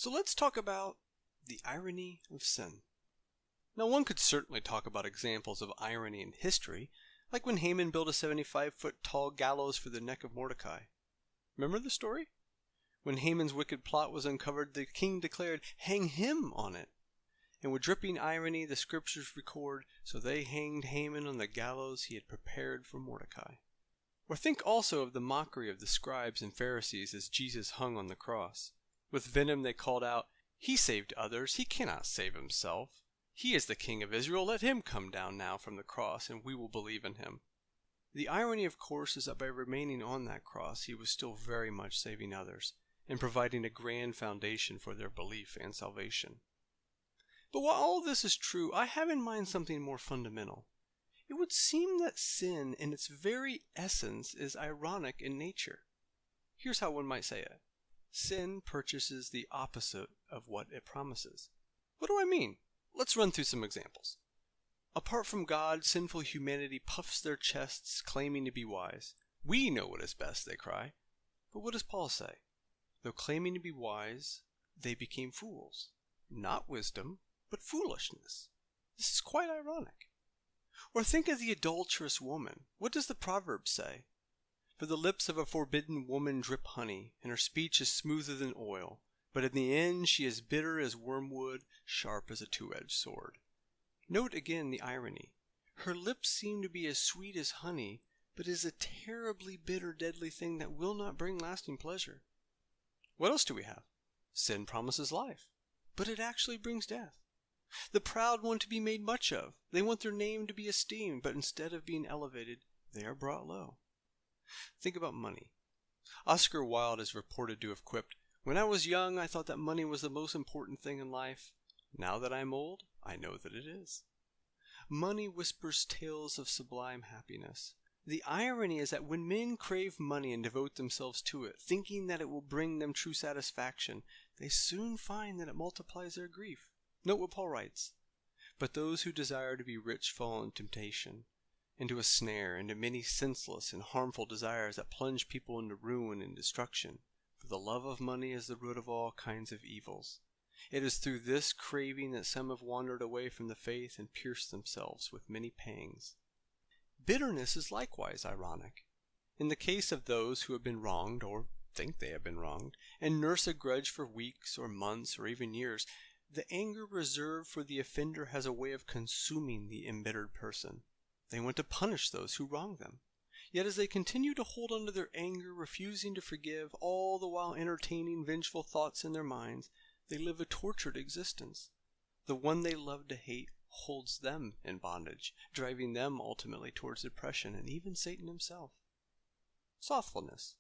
So let's talk about the irony of sin. Now, one could certainly talk about examples of irony in history, like when Haman built a 75-foot tall gallows for the neck of Mordecai. Remember the story? When Haman's wicked plot was uncovered, the king declared, "Hang him on it." And with dripping irony, the scriptures record, so they hanged Haman on the gallows he had prepared for Mordecai. Or think also of the mockery of the scribes and Pharisees as Jesus hung on the cross. With venom they called out, "He saved others, he cannot save himself. He is the King of Israel, let him come down now from the cross, and we will believe in him." The irony, of course, is that by remaining on that cross, he was still very much saving others, and providing a grand foundation for their belief and salvation. But while all this is true, I have in mind something more fundamental. It would seem that sin in its very essence is ironic in nature. Here's how one might say it. Sin purchases the opposite of what it promises. What do I mean? Let's run through some examples. Apart from God, sinful humanity puffs their chests, claiming to be wise. "We know what is best," they cry. But what does Paul say? Though claiming to be wise, they became fools. Not wisdom, but foolishness. This is quite ironic. Or think of the adulterous woman. What does the proverb say? For the lips of a forbidden woman drip honey, and her speech is smoother than oil. But in the end she is bitter as wormwood, sharp as a two-edged sword. Note again the irony. Her lips seem to be as sweet as honey, but is a terribly bitter, deadly thing that will not bring lasting pleasure. What else do we have? Sin promises life, but it actually brings death. The proud want to be made much of. They want their name to be esteemed, but instead of being elevated, they are brought low. Think about money. Oscar Wilde is reported to have quipped, "When I was young, I thought that money was the most important thing in life. Now that I am old, I know that it is." Money whispers tales of sublime happiness. The irony is that when men crave money and devote themselves to it, thinking that it will bring them true satisfaction, they soon find that it multiplies their grief. Note what Paul writes. "But those who desire to be rich fall into temptation, into a snare, into many senseless and harmful desires that plunge people into ruin and destruction. For the love of money is the root of all kinds of evils. It is through this craving that some have wandered away from the faith and pierced themselves with many pangs." Bitterness is likewise ironic. In the case of those who have been wronged, or think they have been wronged, and nurse a grudge for weeks or months or even years, the anger reserved for the offender has a way of consuming the embittered person. They want to punish those who wrong them. Yet as they continue to hold on to their anger, refusing to forgive, all the while entertaining vengeful thoughts in their minds, they live a tortured existence. The one they love to hate holds them in bondage, driving them ultimately towards depression and even Satan himself. Slothfulness.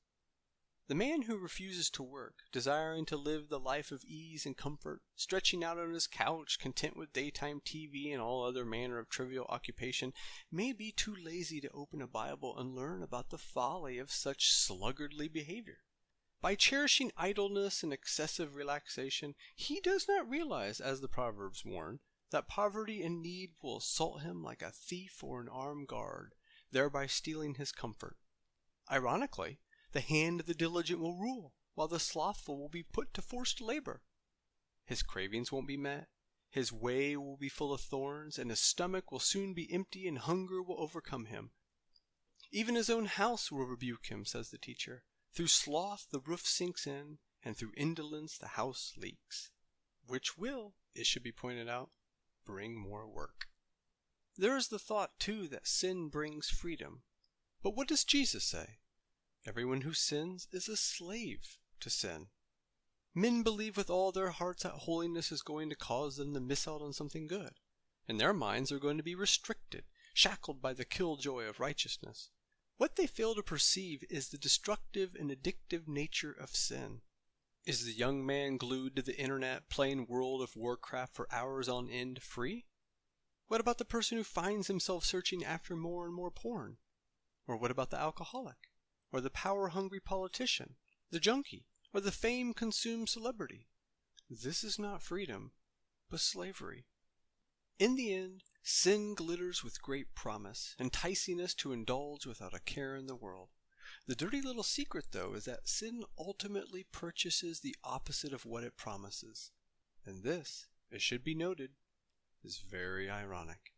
The man who refuses to work, desiring to live the life of ease and comfort, stretching out on his couch, content with daytime TV and all other manner of trivial occupation, may be too lazy to open a Bible and learn about the folly of such sluggardly behavior. By cherishing idleness and excessive relaxation, he does not realize, as the Proverbs warn, that poverty and need will assault him like a thief or an armed guard, thereby stealing his comfort. Ironically, the hand of the diligent will rule, while the slothful will be put to forced labor. His cravings won't be met, his way will be full of thorns, and his stomach will soon be empty and hunger will overcome him. Even his own house will rebuke him, says the teacher. Through sloth the roof sinks in, and through indolence the house leaks, which will, it should be pointed out, bring more work. There is the thought, too, that sin brings freedom. But what does Jesus say? Everyone who sins is a slave to sin. Men believe with all their hearts that holiness is going to cause them to miss out on something good, and their minds are going to be restricted, shackled by the killjoy of righteousness. What they fail to perceive is the destructive and addictive nature of sin. Is the young man glued to the internet playing World of Warcraft for hours on end free? What about the person who finds himself searching after more and more porn? Or what about the alcoholic? Or the power-hungry politician, the junkie, or the fame-consumed celebrity? This is not freedom, but slavery. In the end, sin glitters with great promise, enticing us to indulge without a care in the world. The dirty little secret, though, is that sin ultimately purchases the opposite of what it promises. And this, it should be noted, is very ironic.